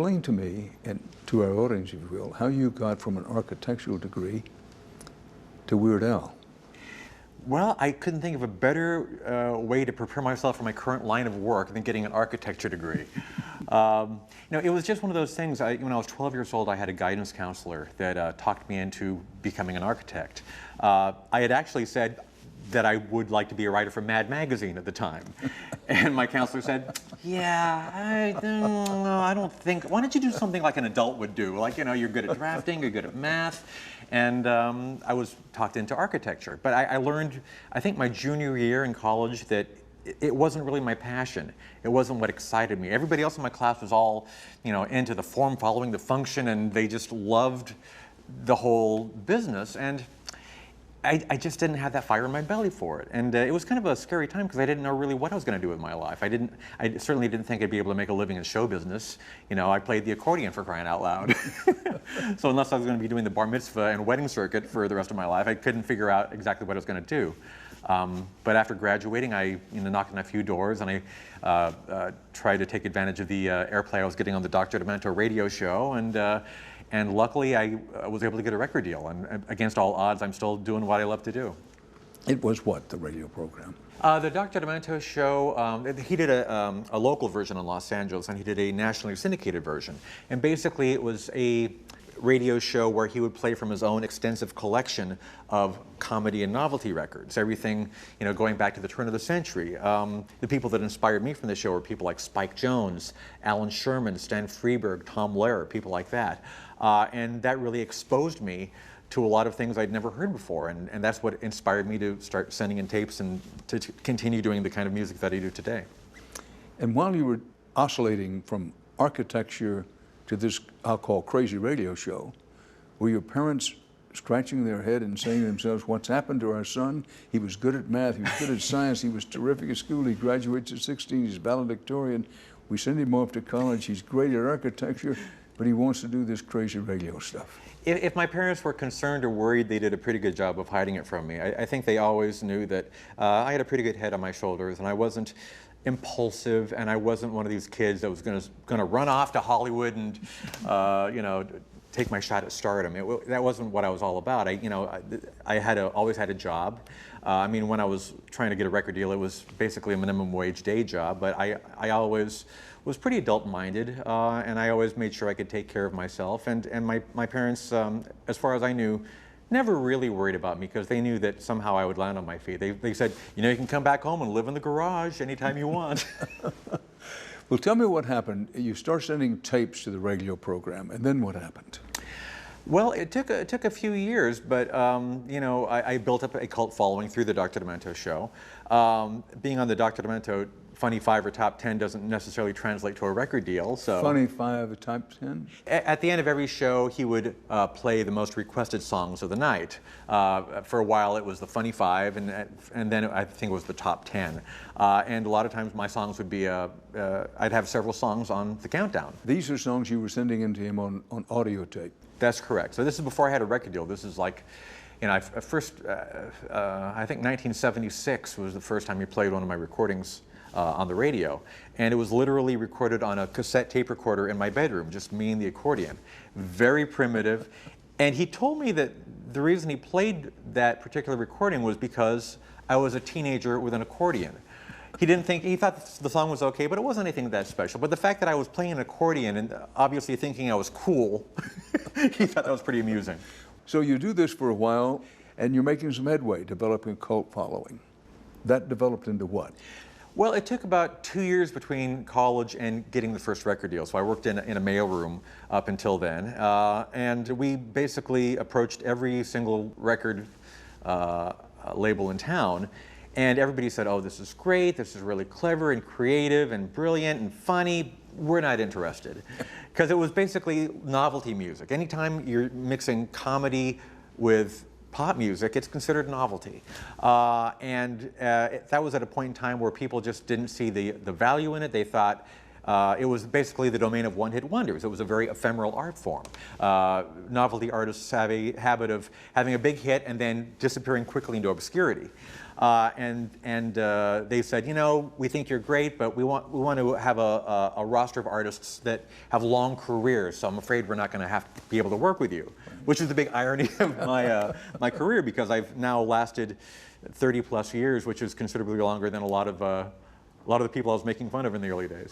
explain to me, and to our audience, if you will, how you got from an architectural degree to Weird Al. Well, I couldn't think of a better way to prepare myself for my current line of work than getting an architecture degree. It was just one of those things. When I was 12 years old, I had a guidance counselor that talked me into becoming an architect. I had actually said that I would like to be a writer for Mad Magazine at the time. And my counselor said, yeah, I don't think, why don't you do something like an adult would do? Like, you're good at drafting, you're good at math. And I was talked into architecture. But I learned, I think my junior year in college, that it wasn't really my passion. It wasn't what excited me. Everybody else in my class was all, into the form following the function, and they just loved the whole business. And I just didn't have that fire in my belly for it. And it was kind of a scary time because I didn't know really what I was going to do with my life. I certainly didn't think I'd be able to make a living in show business. I played the accordion, for crying out loud. So unless I was going to be doing the bar mitzvah and wedding circuit for the rest of my life, I couldn't figure out exactly what I was going to do. But after graduating, I knocked on a few doors, and I tried to take advantage of the airplay I was getting on the Dr. Demento radio show. And luckily, I was able to get a record deal. And against all odds, I'm still doing what I love to do. It was what, the radio program? The Dr. Demento show, he did a local version in Los Angeles, and he did a nationally syndicated version. And basically, it was a radio show where he would play from his own extensive collection of comedy and novelty records. Everything, going back to the turn of the century. The people that inspired me from the show were people like Spike Jones, Alan Sherman, Stan Freberg, Tom Lehrer, people like that. And that really exposed me to a lot of things I'd never heard before. And that's what inspired me to start sending in tapes and to continue doing the kind of music that I do today. And while you were oscillating from architecture to this, I'll call, crazy radio show, were your parents scratching their head and saying to themselves, what's happened to our son? He was good at math, he was good at science, he was terrific at school, he graduates at 16, he's valedictorian, we send him off to college, he's great at architecture, but he wants to do this crazy radio stuff. If my parents were concerned or worried, they did a pretty good job of hiding it from me. I think they always knew that I had a pretty good head on my shoulders, and I wasn't impulsive, and I wasn't one of these kids that was going to run off to Hollywood and take my shot at stardom. That wasn't what I was all about. I always had a job. When I was trying to get a record deal, it was basically a minimum wage day job, but I always was pretty adult-minded, and I always made sure I could take care of myself. And my parents, as far as I knew, never really worried about me because they knew that somehow I would land on my feet. They said, you can come back home and live in the garage anytime you want. Well, tell me what happened. You start sending tapes to the radio program, and then what happened? Well, it took a few years, but I built up a cult following through the Dr. Demento show. Being on the Dr. Demento Funny 5 or Top 10 doesn't necessarily translate to a record deal. So Funny 5 or Top 10? At the end of every show, he would play the most requested songs of the night. For a while, it was the Funny 5, and then I think it was the Top 10. And a lot of times, my songs would be, I'd have several songs on the countdown. These are songs you were sending in to him on audio tape? That's correct. So this is before I had a record deal. This is like, I think 1976 was the first time he played one of my recordings on the radio. And it was literally recorded on a cassette tape recorder in my bedroom, just me and the accordion. Very primitive. And he told me that the reason he played that particular recording was because I was a teenager with an accordion. He thought the song was okay, but it wasn't anything that special. But the fact that I was playing an accordion and obviously thinking I was cool, he thought that was pretty amusing. So you do this for a while, and you're making some headway, developing a cult following. That developed into what? Well, it took about 2 years between college and getting the first record deal. So I worked in a mailroom up until then. And we basically approached every single record label in town. And everybody said, oh, this is great, this is really clever and creative and brilliant and funny. We're not interested. Because it was basically novelty music. Anytime you're mixing comedy with pop music, it's considered novelty. That was at a point in time where people just didn't see the value in it. They thought It was basically the domain of one-hit wonders. It was a very ephemeral art form. Novelty artists have a habit of having a big hit and then disappearing quickly into obscurity. They said, you know, we think you're great, but we want to have a roster of artists that have long careers, so I'm afraid we're not going to be able to work with you, which is the big irony of my career, because I've now lasted 30 plus years, which is considerably longer than a lot of the people I was making fun of in the early days.